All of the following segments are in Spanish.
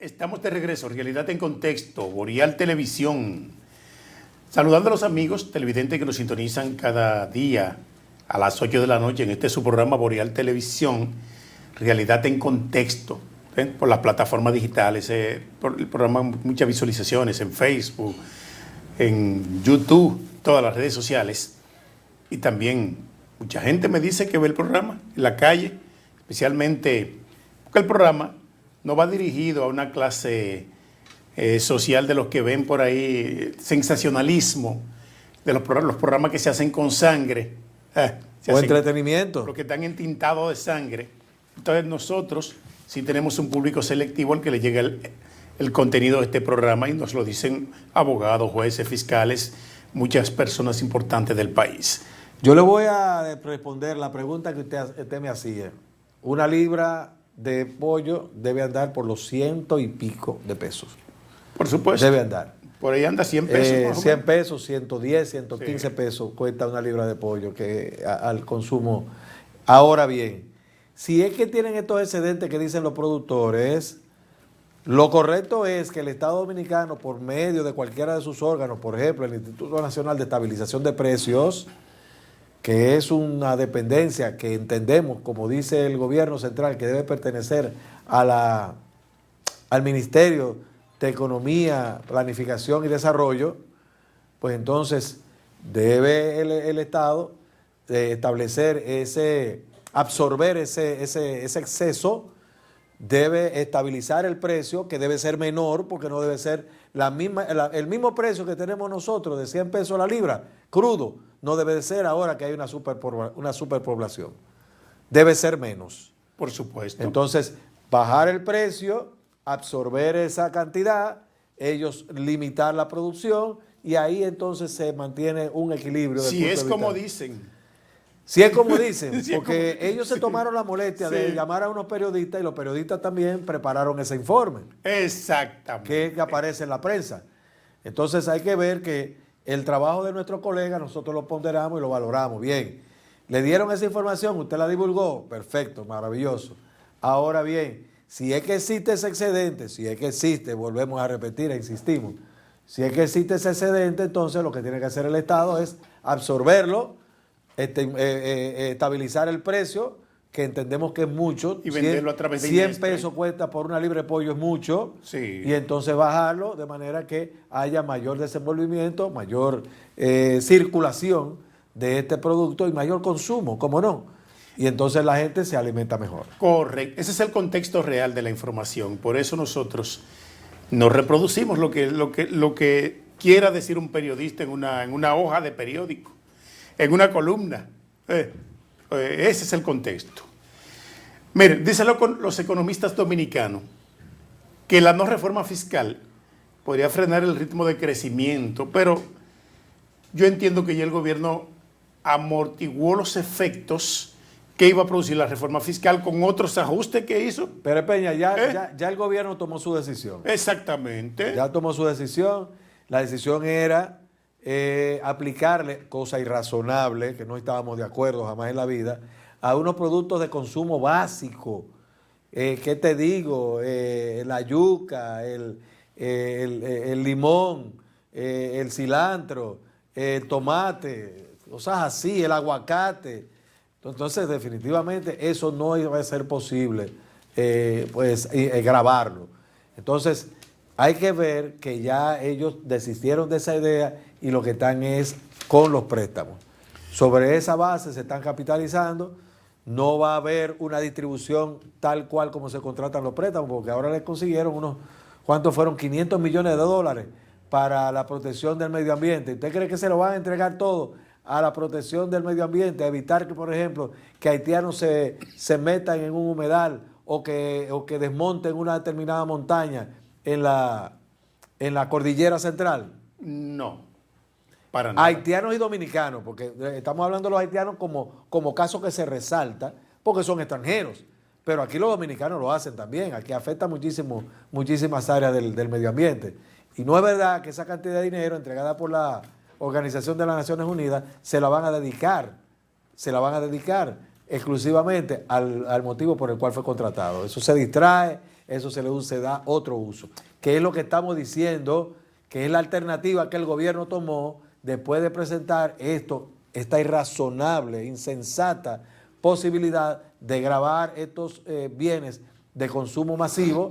Estamos de regreso, Realidad en Contexto, Boreal Televisión. Saludando a los amigos televidentes que nos sintonizan cada día a las 8 de la noche en este su programa Boreal Televisión, Realidad en Contexto, por las plataformas digitales, por el programa, muchas visualizaciones en Facebook, en YouTube, todas las redes sociales. Y también mucha gente me dice que ve el programa en la calle, especialmente porque el programa no va dirigido a una clase social de los que ven por ahí sensacionalismo, de los programas que se hacen con sangre. O entretenimiento. Los que están entintados de sangre. Entonces nosotros sí tenemos un público selectivo al que le llega el contenido de este programa y nos lo dicen abogados, jueces, fiscales, muchas personas importantes del país. Yo le voy a responder la pregunta que usted me hacía. Una libra de pollo debe andar por los 100 y pico de pesos. Por supuesto. Debe andar. Por ahí anda 100 pesos. 100 pesos, 110, 115 sí. pesos cuesta una libra de pollo que al consumo. Ahora bien, si es que tienen estos excedentes que dicen los productores, lo correcto es que el Estado Dominicano, por medio de cualquiera de sus órganos, por ejemplo, el Instituto Nacional de Estabilización de Precios, que es una dependencia que entendemos, como dice el gobierno central, que debe pertenecer al Ministerio de Economía, Planificación y Desarrollo, pues entonces debe el Estado establecer absorber ese exceso, debe estabilizar el precio, que debe ser menor, porque no debe ser el mismo precio que tenemos nosotros de 100 pesos la libra, crudo, no debe de ser ahora que hay una superpoblación. Debe ser menos. Por supuesto. Entonces, bajar el precio, absorber esa cantidad, ellos limitar la producción y ahí entonces se mantiene un equilibrio. Si es como dicen. Si es como dicen, sí, porque ellos se tomaron la molestia de llamar a unos periodistas y los periodistas también prepararon ese informe. Exactamente. Que aparece en la prensa. Entonces hay que ver que el trabajo de nuestros colegas nosotros lo ponderamos y lo valoramos. Bien, le dieron esa información, usted la divulgó, perfecto, maravilloso. Ahora bien, si es que existe ese excedente, si es que existe, volvemos a repetir e insistimos, si es que existe ese excedente, entonces lo que tiene que hacer el Estado es absorberlo, estabilizar el precio, que entendemos que es mucho. Y venderlo a través de 100 pesos cuesta por una libra de pollo es mucho. Sí. Y entonces bajarlo de manera que haya mayor desenvolvimiento, mayor circulación de este producto y mayor consumo, ¿cómo no? Y entonces la gente se alimenta mejor. Correcto. Ese es el contexto real de la información. Por eso nosotros no reproducimos lo que quiera decir un periodista en una hoja de periódico, en una columna. Ese es el contexto. Miren, dicen los economistas dominicanos que la no reforma fiscal podría frenar el ritmo de crecimiento, pero yo entiendo que ya el gobierno amortiguó los efectos que iba a producir la reforma fiscal con otros ajustes que hizo. Pero Peña, ya el gobierno tomó su decisión. Exactamente. Ya tomó su decisión. La decisión era aplicarle, cosa irrazonable, que no estábamos de acuerdo jamás en la vida, a unos productos de consumo básico. ¿Qué te digo? La yuca, el limón, el cilantro, el tomate, cosas así, el aguacate. Entonces, definitivamente, eso no iba a ser posible grabarlo. Entonces, hay que ver que ya ellos desistieron de esa idea y lo que están es con los préstamos. Sobre esa base se están capitalizando. No va a haber una distribución tal cual como se contratan los préstamos, porque ahora les consiguieron ¿cuántos fueron? 500 millones de dólares para la protección del medio ambiente. ¿Usted cree que se lo van a entregar todo a la protección del medio ambiente, a evitar que, por ejemplo, que haitianos se metan en un humedal o que desmonten una determinada montaña en la cordillera central? No, para nada. Haitianos y dominicanos, porque estamos hablando de los haitianos como caso que se resalta, porque son extranjeros, pero aquí los dominicanos lo hacen también, aquí afecta muchísimas áreas del medio ambiente. Y no es verdad que esa cantidad de dinero entregada por la Organización de las Naciones Unidas se la van a dedicar exclusivamente al motivo por el cual fue contratado. Eso se distrae eso se da otro uso. Que es lo que estamos diciendo, que es la alternativa que el gobierno tomó después de presentar esta irrazonable, insensata posibilidad de gravar estos bienes de consumo masivo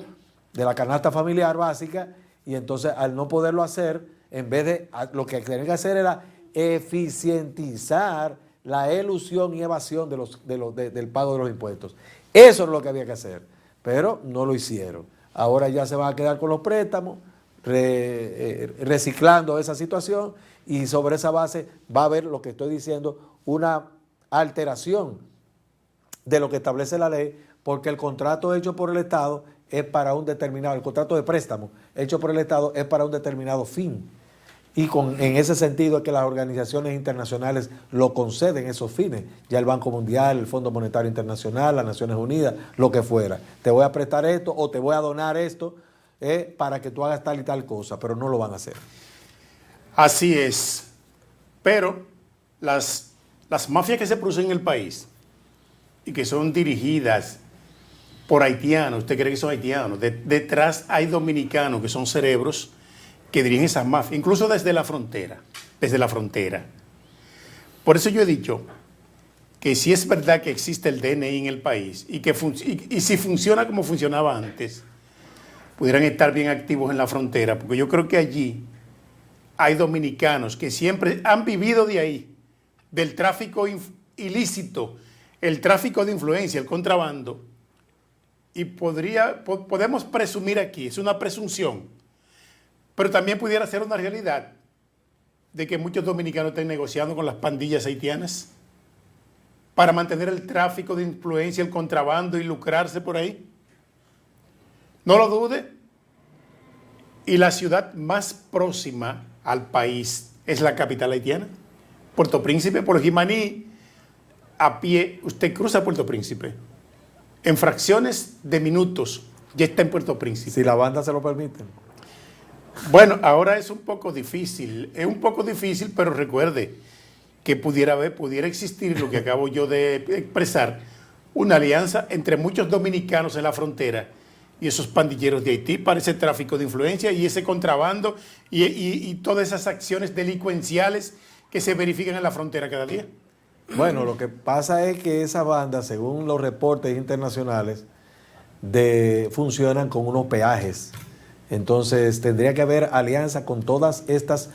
de la canasta familiar básica, y entonces al no poderlo hacer, en vez de lo que tenían que hacer era eficientizar la elusión y evasión del pago de los impuestos. Eso es lo que había que hacer, pero no lo hicieron. Ahora ya se van a quedar con los préstamos, reciclando esa situación, y sobre esa base va a haber, lo que estoy diciendo, una alteración de lo que establece la ley, porque el contrato hecho por el Estado es para un determinado, el contrato de préstamo hecho por el Estado es para un determinado fin. Y en ese sentido es que las organizaciones internacionales lo conceden, esos fines. Ya el Banco Mundial, el Fondo Monetario Internacional, las Naciones Unidas, lo que fuera. Te voy a prestar esto o te voy a donar esto para que tú hagas tal y tal cosa, pero no lo van a hacer. Así es. Pero las mafias que se producen en el país y que son dirigidas por haitianos, usted cree que son haitianos, detrás hay dominicanos que son cerebros que dirigen esas mafias, incluso desde la frontera, Por eso yo he dicho que si es verdad que existe el DNI en el país y si funciona como funcionaba antes, pudieran estar bien activos en la frontera, porque yo creo que allí hay dominicanos que siempre han vivido de ahí, del tráfico ilícito, el tráfico de influencia, el contrabando, y podemos presumir aquí, es una presunción, pero también pudiera ser una realidad de que muchos dominicanos estén negociando con las pandillas haitianas para mantener el tráfico de influencia, el contrabando y lucrarse por ahí. No lo dude. Y la ciudad más próxima al país es la capital haitiana, Puerto Príncipe. Por Jimaní, a pie, usted cruza Puerto Príncipe. En fracciones de minutos ya está en Puerto Príncipe. Si la banda se lo permite. Bueno, ahora es un poco difícil, pero recuerde que pudiera existir lo que acabo yo de expresar, una alianza entre muchos dominicanos en la frontera y esos pandilleros de Haití para ese tráfico de influencia y ese contrabando y todas esas acciones delincuenciales que se verifican en la frontera cada día. Bueno, lo que pasa es que esas bandas, según los reportes internacionales, funcionan con unos peajes. Entonces tendría que haber alianza con todas estas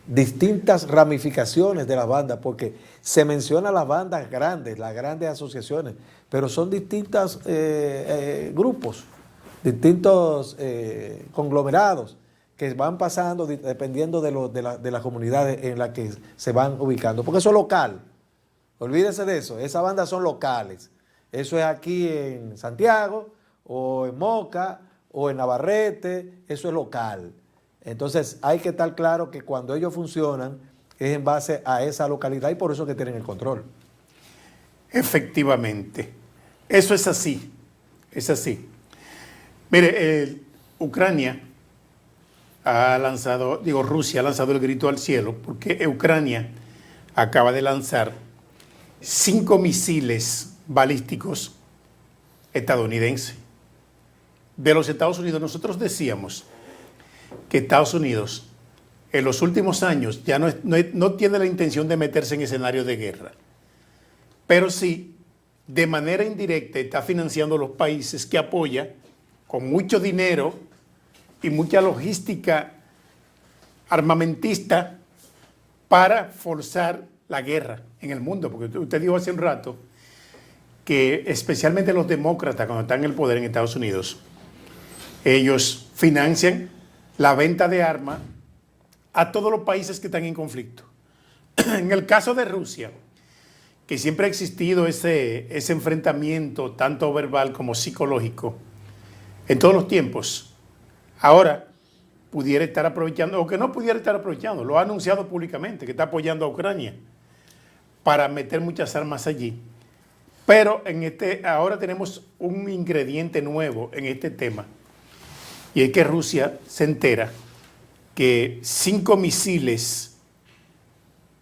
distintas ramificaciones de las bandas, porque se menciona las bandas grandes, las grandes asociaciones, pero son distintos grupos, distintos conglomerados que van pasando dependiendo de las comunidades en las que se van ubicando, porque eso es local. Olvídese de eso, esas bandas son locales. Eso es aquí en Santiago o en Moca o en Navarrete, eso es local. Entonces hay que estar claro que cuando ellos funcionan es en base a esa localidad y por eso que tienen el control. Efectivamente, eso es así, Mire, Rusia ha lanzado el grito al cielo porque Ucrania acaba de lanzar 5 misiles balísticos estadounidenses. De los Estados Unidos, nosotros decíamos que Estados Unidos en los últimos años ya no tiene la intención de meterse en escenarios de guerra, pero sí, de manera indirecta, está financiando a los países que apoya con mucho dinero y mucha logística armamentista para forzar la guerra en el mundo, porque usted dijo hace un rato que especialmente los demócratas cuando están en el poder en Estados Unidos, ellos financian la venta de armas a todos los países que están en conflicto. En el caso de Rusia, que siempre ha existido ese enfrentamiento, tanto verbal como psicológico, en todos los tiempos, ahora pudiera estar aprovechando, o que no pudiera estar aprovechando, lo ha anunciado públicamente, que está apoyando a Ucrania para meter muchas armas allí. Pero ahora tenemos un ingrediente nuevo en este tema, y es que Rusia se entera que 5 misiles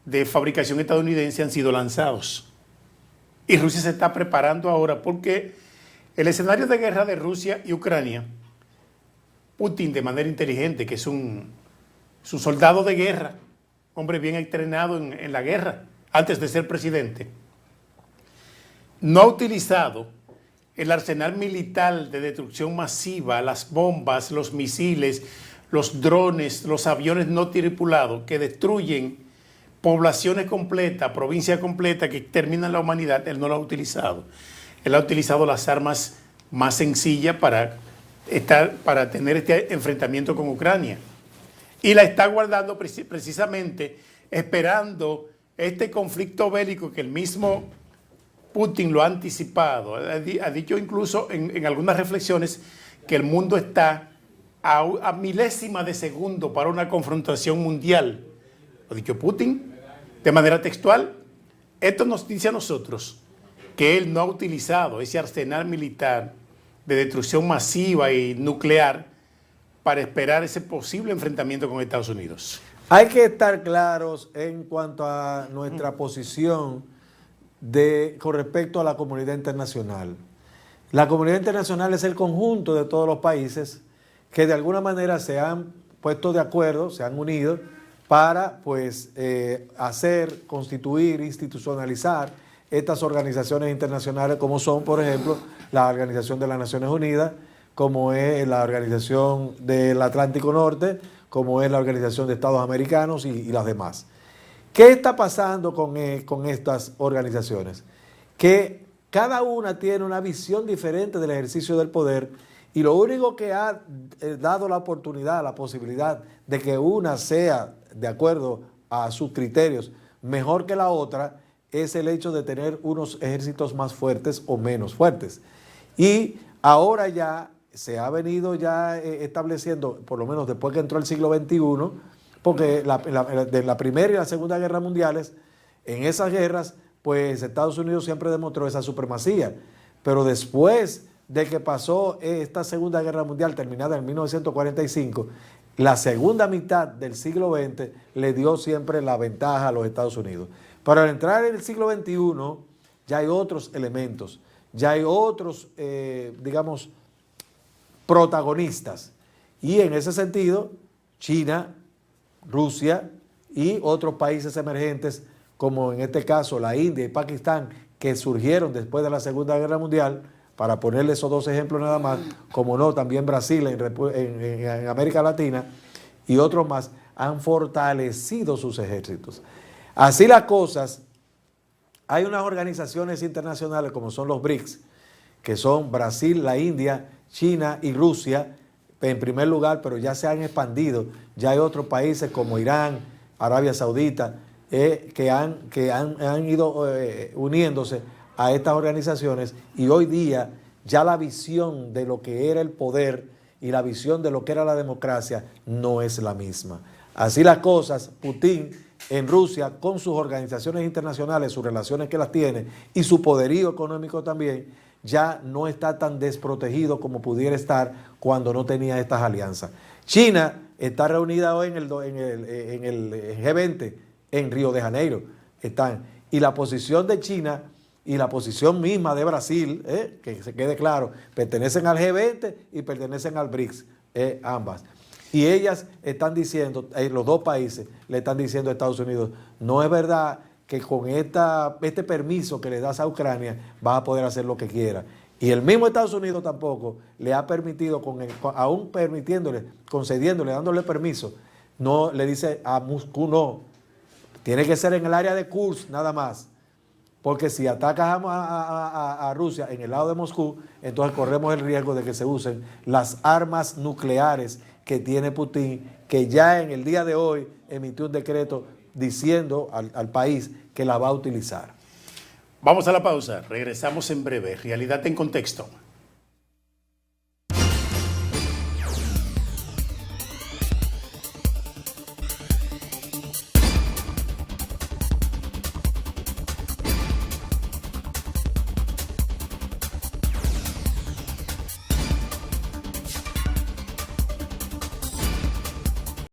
de fabricación estadounidense han sido lanzados. Y Rusia se está preparando ahora porque el escenario de guerra de Rusia y Ucrania Putin de manera inteligente, que es un soldado de guerra, hombre bien entrenado en la guerra, antes de ser presidente, no ha utilizado el arsenal militar de destrucción masiva, las bombas, los misiles, los drones, los aviones no tripulados que destruyen poblaciones completas, provincias completas que terminan la humanidad. Él no lo ha utilizado. Él ha utilizado las armas más sencillas para tener este enfrentamiento con Ucrania. Y la está guardando precisamente esperando este conflicto bélico que el mismo Putin lo ha anticipado. Ha dicho incluso en algunas reflexiones que el mundo está a milésimas de segundo para una confrontación mundial. Lo ha dicho Putin de manera textual. Esto nos dice a nosotros que él no ha utilizado ese arsenal militar de destrucción masiva y nuclear para esperar ese posible enfrentamiento con Estados Unidos. Hay que estar claros en cuanto a nuestra posición con respecto a la comunidad internacional. La comunidad internacional es el conjunto de todos los países que de alguna manera se han puesto de acuerdo, se han unido para constituir, institucionalizar estas organizaciones internacionales como son, por ejemplo, la Organización de las Naciones Unidas, como es la Organización del Atlántico Norte, como es la Organización de Estados Americanos y las demás. ¿Qué está pasando con estas organizaciones? Que cada una tiene una visión diferente del ejercicio del poder y lo único que ha dado la oportunidad, la posibilidad de que una sea, de acuerdo a sus criterios, mejor que la otra, es el hecho de tener unos ejércitos más fuertes o menos fuertes. Y ahora ya se ha venido estableciendo, por lo menos después que entró el siglo XXI, porque de la Primera y la Segunda Guerra Mundiales, en esas guerras, pues Estados Unidos siempre demostró esa supremacía. Pero después de que pasó esta Segunda Guerra Mundial, terminada en 1945, la segunda mitad del siglo XX le dio siempre la ventaja a los Estados Unidos. Pero al entrar en el siglo XXI, ya hay otros elementos, ya hay otros, protagonistas. Y en ese sentido, China, Rusia y otros países emergentes, como en este caso la India y Pakistán, que surgieron después de la Segunda Guerra Mundial, para ponerle esos dos ejemplos nada más, como no, también Brasil en América Latina y otros más, han fortalecido sus ejércitos. Así las cosas, hay unas organizaciones internacionales como son los BRICS, que son Brasil, la India, China y Rusia, en primer lugar, pero ya se han expandido. Ya hay otros países como Irán, Arabia Saudita, que han ido uniéndose a estas organizaciones y hoy día ya la visión de lo que era el poder y la visión de lo que era la democracia no es la misma. Así las cosas, Putin en Rusia, con sus organizaciones internacionales, sus relaciones que las tiene y su poderío económico también, ya no está tan desprotegido como pudiera estar cuando no tenía estas alianzas. China está reunida hoy en el G20 en Río de Janeiro. Y la posición de China y la posición misma de Brasil, que se quede claro, pertenecen al G20 y pertenecen al BRICS, ambas. Y ellas están diciendo, los dos países le están diciendo a Estados Unidos, no es verdad que con este permiso que le das a Ucrania vas a poder hacer lo que quiera. Y el mismo Estados Unidos tampoco le ha permitido, aún permitiéndole, concediéndole, dándole permiso, no le dice a Moscú no, tiene que ser en el área de Kursk nada más. Porque si atacas a Rusia en el lado de Moscú, entonces corremos el riesgo de que se usen las armas nucleares que tiene Putin, que ya en el día de hoy emitió un decreto diciendo al país que la va a utilizar. Vamos a la pausa, regresamos en breve. Realidad en Contexto.